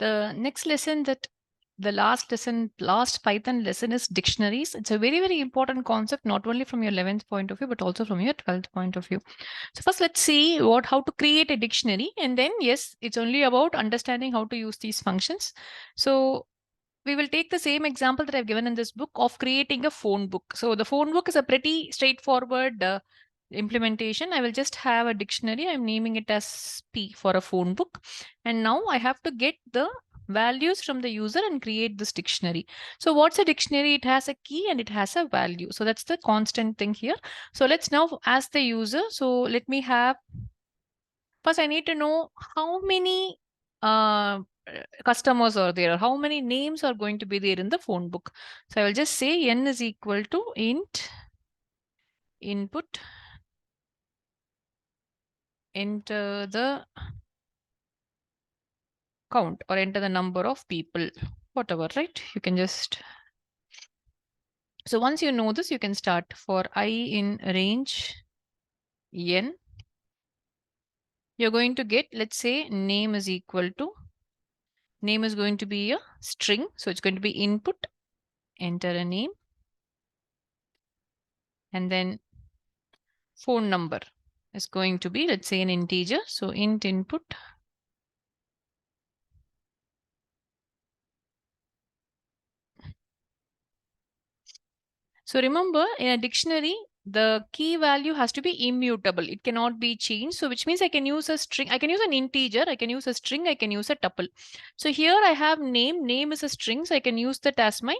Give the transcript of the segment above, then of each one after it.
The next lesson last Python lesson is dictionaries. It's a very, very important concept, not only from your 11th point of view, but also from your 12th point of view. So first, let's see how to create a dictionary. And then, yes, it's only about understanding how to use these functions. So we will take the same example that I've given in this book of creating a phone book. So the phone book is a pretty straightforward implementation. I will just have a dictionary. I'm naming it as P for a phone book. And now I have to get the values from the user and create this dictionary. So what's a dictionary? It has a key and it has a value. So that's the constant thing here. So let's now ask the user. So let me have, first I need to know how many customers are there, how many names are going to be there in the phone book. So I will just say n is equal to int input, enter the count or enter the number of people, whatever, right? You can just, so once you know this, you can start for I in range n. You're going to get, let's say name is equal to, name is going to be a string. So it's going to be input, enter a name, and then phone number is going to be, let's say, an integer. So int input. So remember, in a dictionary, the key value has to be immutable. It cannot be changed. So which means I can use a string. I can use an integer. I can use a string. I can use a tuple. So here I have name. Name is a string. So I can use that as my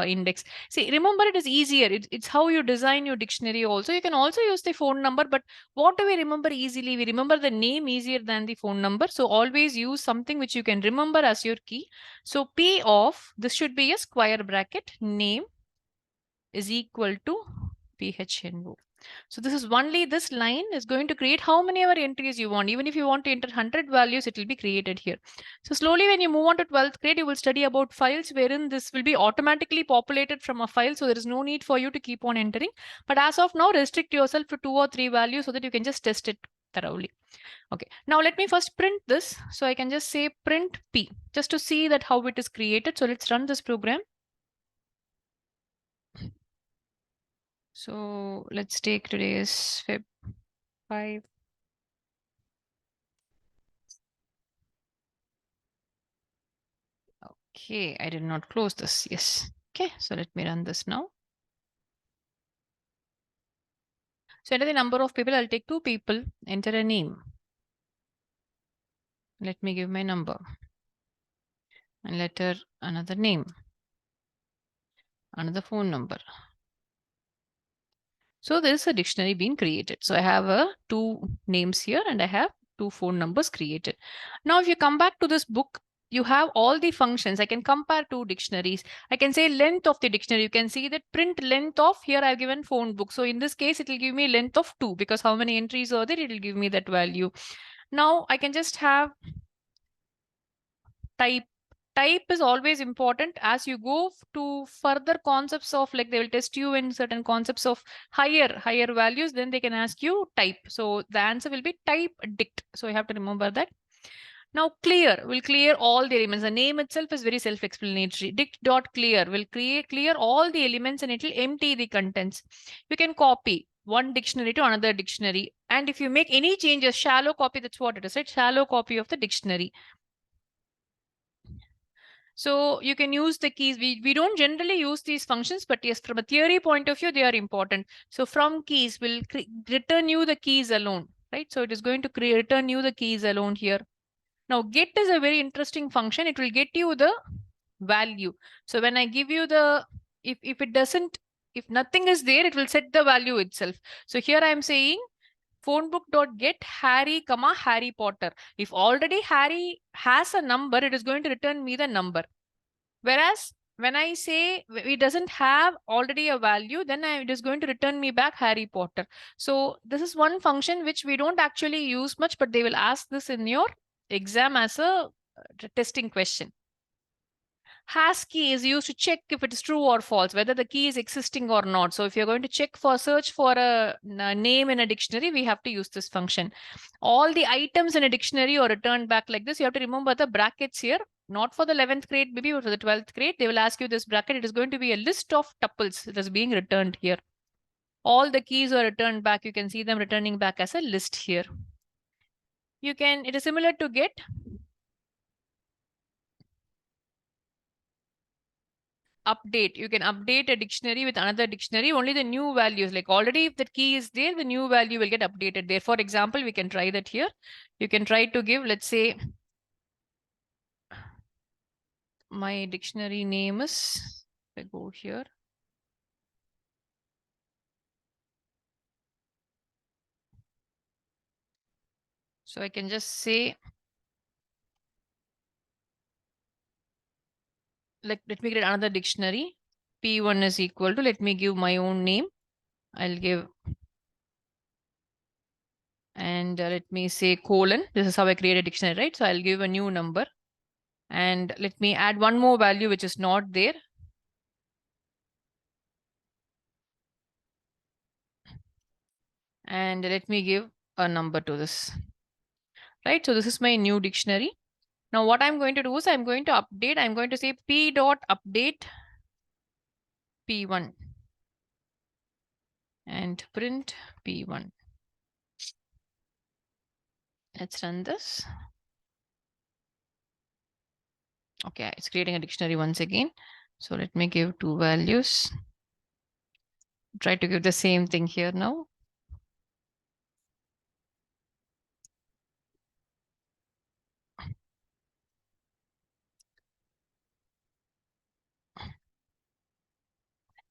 index. See, remember, it is easier. It's how you design your dictionary also. You can also use the phone number, but what do we remember easily? We remember the name easier than the phone number. So always use something which you can remember as your key. So P of, this should be a square bracket, name is equal to PHNO. So this is only, this line is going to create how many ever entries you want. Even if you want to enter 100 values, it will be created here. So slowly when you move on to 12th grade, you will study about files wherein this will be automatically populated from a file. So there is no need for you to keep on entering. But as of now, restrict yourself to 2 or 3 values so that you can just test it thoroughly. Okay, now let me first print this. So I can just say print P just to see that how it is created. So let's run this program. So let's take today's Feb 5. Okay, I did not close this. Yes. Okay, so let me run this now. So enter the number of people. I'll take 2 people, enter a name. Let me give my number and letter another name, another phone number. So there's a dictionary being created. So I have 2 names here and I have 2 phone numbers created. Now, if you come back to this book, you have all the functions. I can compare 2 dictionaries. I can say length of the dictionary. You can see that print length of, here I've given phone book. So in this case, it will give me length of 2 because how many entries are there, it will give me that value. Now I can just have type. Type is always important as you go to further concepts of, like they will test you in certain concepts of higher values, then they can ask you type. So the answer will be type dict. So you have to remember that. Now clear will clear all the elements. The name itself is very self-explanatory. Dict.clear will clear all the elements and it will empty the contents. You can copy one dictionary to another dictionary. And if you make any changes, shallow copy, that's what it is, right? Shallow copy of the dictionary. So you can use the keys. We don't generally use these functions, but yes, from a theory point of view, they are important. So from keys will return you the keys alone, right? So it is going to return you the keys alone here. Now get is a very interesting function. It will get you the value. So when I give you the, if it doesn't, if nothing is there, it will set the value itself. So here I am saying phonebook.get Harry, Harry Potter. If already Harry has a number, it is going to return me the number. Whereas when I say it doesn't have already a value, then it is going to return me back Harry Potter. So this is one function which we don't actually use much, but they will ask this in your exam as a testing question. Hash key is used to check if it is true or false, whether the key is existing or not. So if you're going to search for a name in a dictionary, we have to use this function. All the items in a dictionary are returned back like this. You have to remember the brackets here, not for the 11th grade, maybe for the 12th grade. They will ask you this bracket. It is going to be a list of tuples that is being returned here. All the keys are returned back. You can see them returning back as a list here. It is similar to get. Update. You can update a dictionary with another dictionary, only the new values. Like already if the key is there, the new value will get updated there. For example, we can try that here. You can try to give, let's say, my dictionary name is, I go here. So I can just say, let me create another dictionary. P1 is equal to, let me give my own name. I'll give, and let me say colon. This is how I create a dictionary, right? So I'll give a new number. And let me add one more value which is not there. And let me give a number to this. Right? So this is my new dictionary. Now what I'm going to do is I'm going to update. I'm going to say p dot update p1 and print p1. Let's run this. Okay, it's creating a dictionary once again. So let me give two values. Try to give the same thing here now.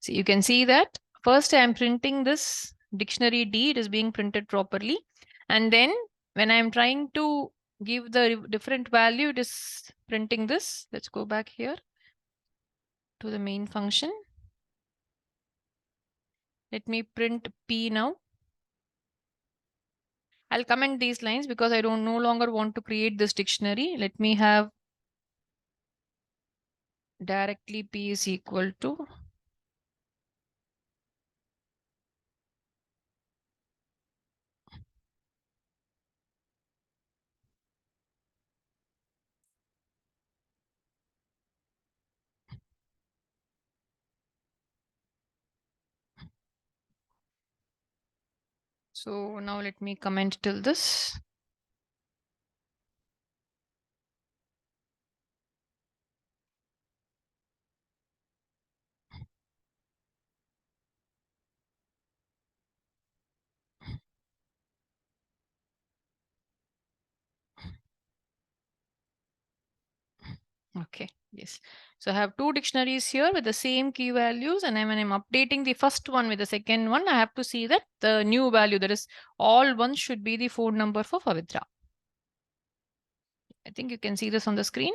So you can see that first I'm printing this dictionary D, it is being printed properly. And then when I'm trying to give the different value, it is printing this. Let's go back here to the main function. Let me print P now. I'll comment these lines because I don't no longer want to create this dictionary. Let me have directly P is equal to. So now let me comment till this. Okay, yes. So I have two dictionaries here with the same key values, and when I'm updating the first one with the second one, I have to see that the new value, that is all ones, should be the phone number for Pavitra. I think you can see this on the screen.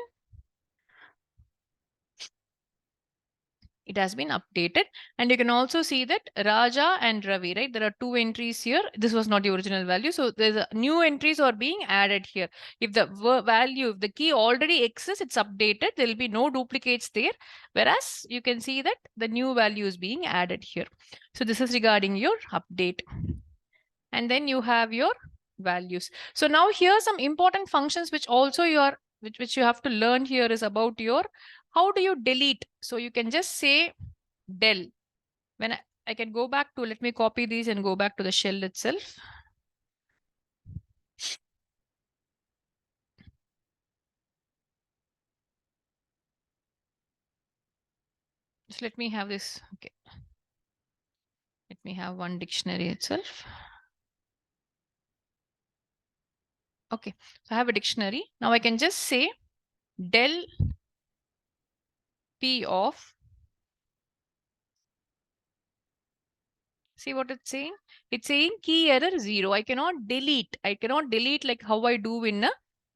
It has been updated, and you can also see that Raja and Ravi, right? There are two entries here. This was not the original value, so there's new entries are being added here. If the value, if the key already exists, it's updated. There will be no duplicates there. Whereas you can see that the new value is being added here. So this is regarding your update. And then you have your values. So now here are some important functions which also which you have to learn here is about your how do you delete. So you can just say del. When I can go back to, let me copy these and go back to the shell itself. Just let me have this. Okay. Let me have one dictionary itself. Okay. So I have a dictionary. Now I can just say del p of. See what it's saying? It's saying key error 0. I cannot delete. I cannot delete like how I do in a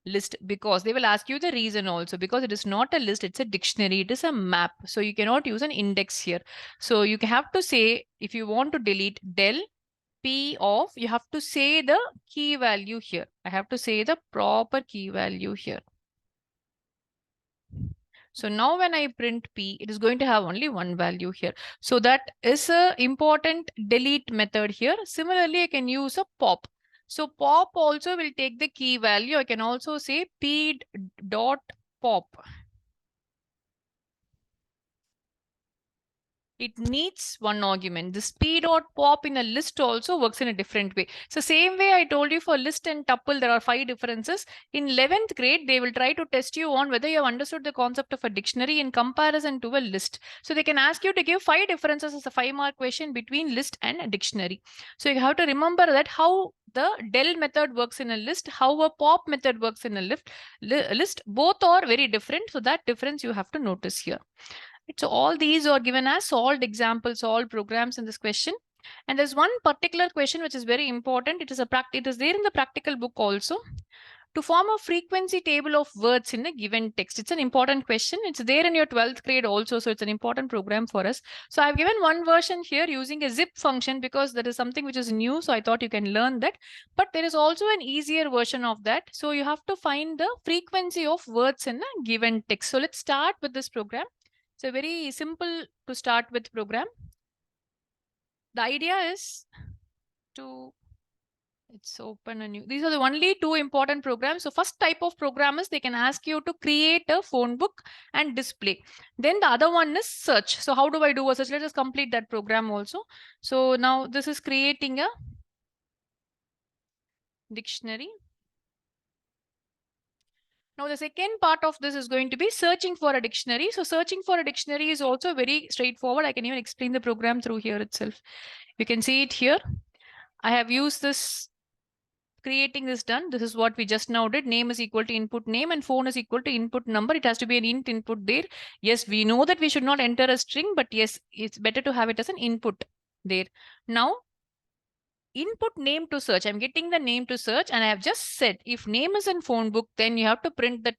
list, because they will ask you the reason also, because it is not a list, it's a dictionary, it is a map. So you cannot use an index here. So you have to say, if you want to delete del p of, you have to say the key value here. I have to say the proper key value here. So now when I print P, it is going to have only one value here. So that is a important delete method here. Similarly, I can use a pop. So pop also will take the key value. I can also say P dot pop. It needs one argument. The speed or pop in a list also works in a different way. So same way I told you for list and tuple, there are 5 differences. In 11th grade, they will try to test you on whether you have understood the concept of a dictionary in comparison to a list. So they can ask you to give 5 differences as a 5-mark question between list and a dictionary. So you have to remember that how the del method works in a list, how a pop method works in a list, both are very different. So that difference you have to notice here. So all these are given as solved examples, solved programs in this question. And there's one particular question which is very important. It is there in the practical book also. To form a frequency table of words in a given text. It's an important question. It's there in your 12th grade also. So it's an important program for us. So I've given one version here using a zip function because that is something which is new. So I thought you can learn that. But there is also an easier version of that. So you have to find the frequency of words in a given text. So let's start with this program. So very simple to start with program. The idea is to it's open a new. These are the only 2 important programs. So first type of program is they can ask you to create a phone book and display. Then the other one is search. So how do I do a search? Let us complete that program also. So now this is creating a dictionary. Now the second part of this is going to be searching for a dictionary. So searching for a dictionary is also very straightforward. I can even explain the program through here itself. You can see it here. I have used this creating this done. This is what we just now did. Name is equal to input name and phone is equal to input number. It has to be an int input there. Yes, we know that we should not enter a string, but yes, it's better to have it as an input there. Now, input name to search. I'm getting the name to search and I have just said if name is in phone book, then you have to print that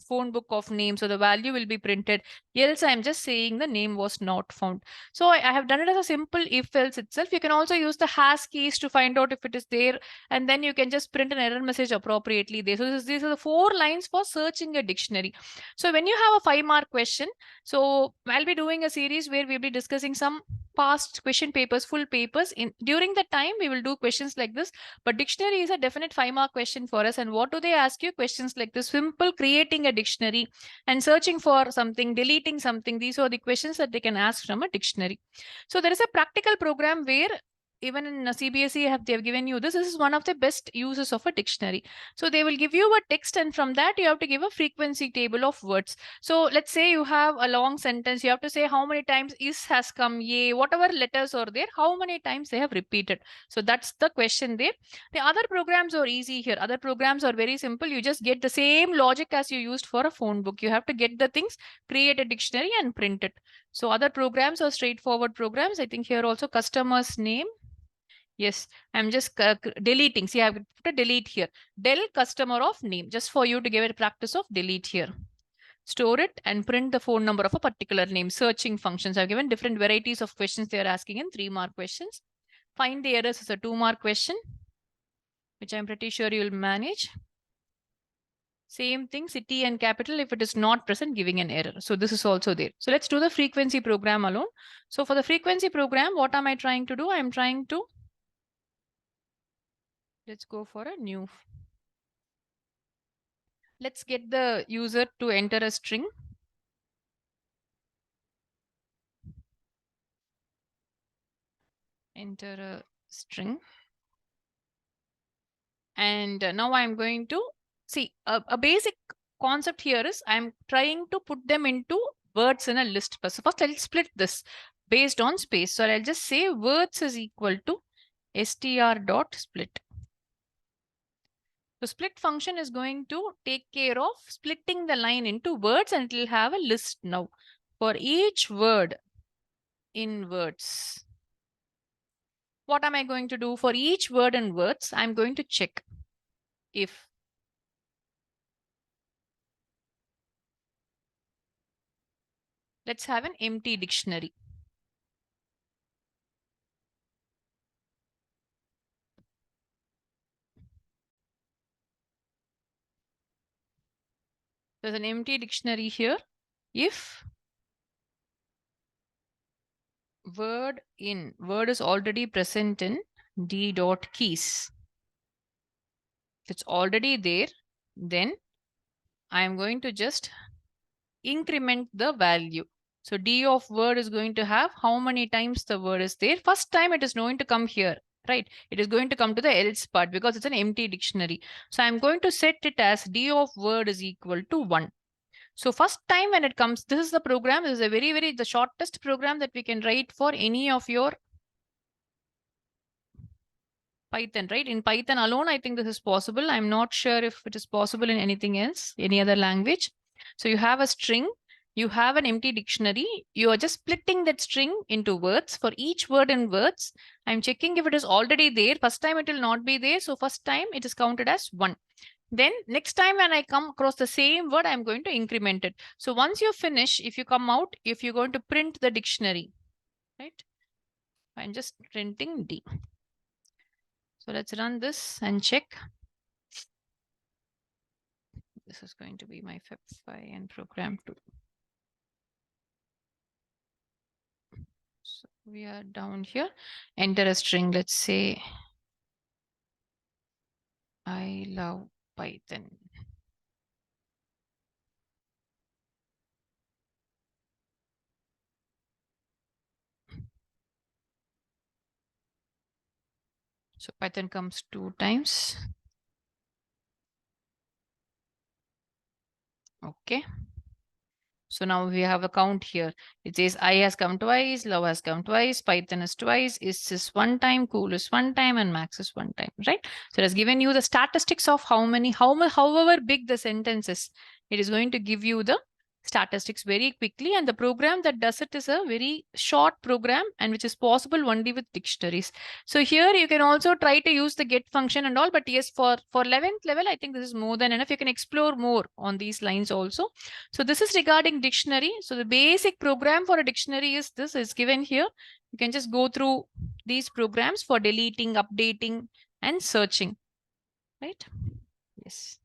phone book of name. So the value will be printed. Else I'm just saying the name was not found. So I have done it as a simple if else itself. You can also use the hash keys to find out if it is there. And then you can just print an error message appropriately there. So these are the 4 lines for searching a dictionary. So when you have a 5-mark question, so I'll be doing a series where we'll be discussing some past question papers, full papers. During the time, we will do questions like this. But dictionary is a definite 5-mark question for us. And what do they ask you? Questions like this: simple creating a dictionary and searching for something, deleting something. These are the questions that they can ask from a dictionary. So there is a practical program where even in CBSE they have given you this. This is one of the best uses of a dictionary. So they will give you a text and from that you have to give a frequency table of words. So let's say you have a long sentence. You have to say how many times is has come, ye, whatever letters are there, how many times they have repeated. So that's the question there. The other programs are easy here. Other programs are very simple. You just get the same logic as you used for a phone book. You have to get the things, create a dictionary and print it. So other programs are straightforward programs. I think here also customer's name. Yes, I'm just deleting. See, I have put a delete here. Del customer of name, just for you to give it a practice of delete here. Store it and print the phone number of a particular name. Searching functions. I've given different varieties of questions they are asking in 3-mark questions. Find the errors is a 2-mark question, which I'm pretty sure you will manage. Same thing, city and capital, if it is not present, giving an error. So this is also there. So let's do the frequency program alone. So for the frequency program, what am I trying to do? I'm trying to, let's go for a new. Let's get the user to enter a string. Enter a string. And now I'm going to see a basic concept here is I'm trying to put them into words in a list. So first I'll split this based on space. So I'll just say words is equal to str.split. So split function is going to take care of splitting the line into words and it will have a list now. For each word in words, what am I going to do? For each word in words, I'm going to check if let's have an empty dictionary. There's an empty dictionary here. if word is already present in D dot keys. If it's already there, then I am going to just increment the value. So D of word is going to have how many times the word is there. First time it is going to come here, right? It is going to come to the else part because it's an empty dictionary. So I'm going to set it as D of word is equal to 1. So first time when it comes, this is the program. This is a the shortest program that we can write for any of your Python, right? In Python alone, I think this is possible. I'm not sure if it is possible in anything else, any other language. So you have a string, you have an empty dictionary. You are just splitting that string into words. For each word in words, I'm checking if it is already there. First time it will not be there. So first time it is counted as 1. Then next time when I come across the same word, I'm going to increment it. So once you finish, if you come out, if you're going to print the dictionary, right? I'm just printing D. So let's run this and check. This is going to be my fib5 and program 2. So we are down here. Enter a string. Let's say I love Python. So Python comes 2 times. Okay. So now we have a count here. It says I has come twice, love has come twice, Python is twice, is 1 time, cool is 1 time, and max is 1 time, right? So it has given you the statistics of however big the sentence is. It is going to give you the statistics very quickly, and the program that does it is a very short program and which is possible only with dictionaries. So here you can also try to use the get function and all, but yes, for 11th level, I think this is more than enough. You can explore more on these lines also. So this is regarding dictionary. So the basic program for a dictionary is this is given here. You can just go through these programs for deleting, updating, and searching, right? Yes.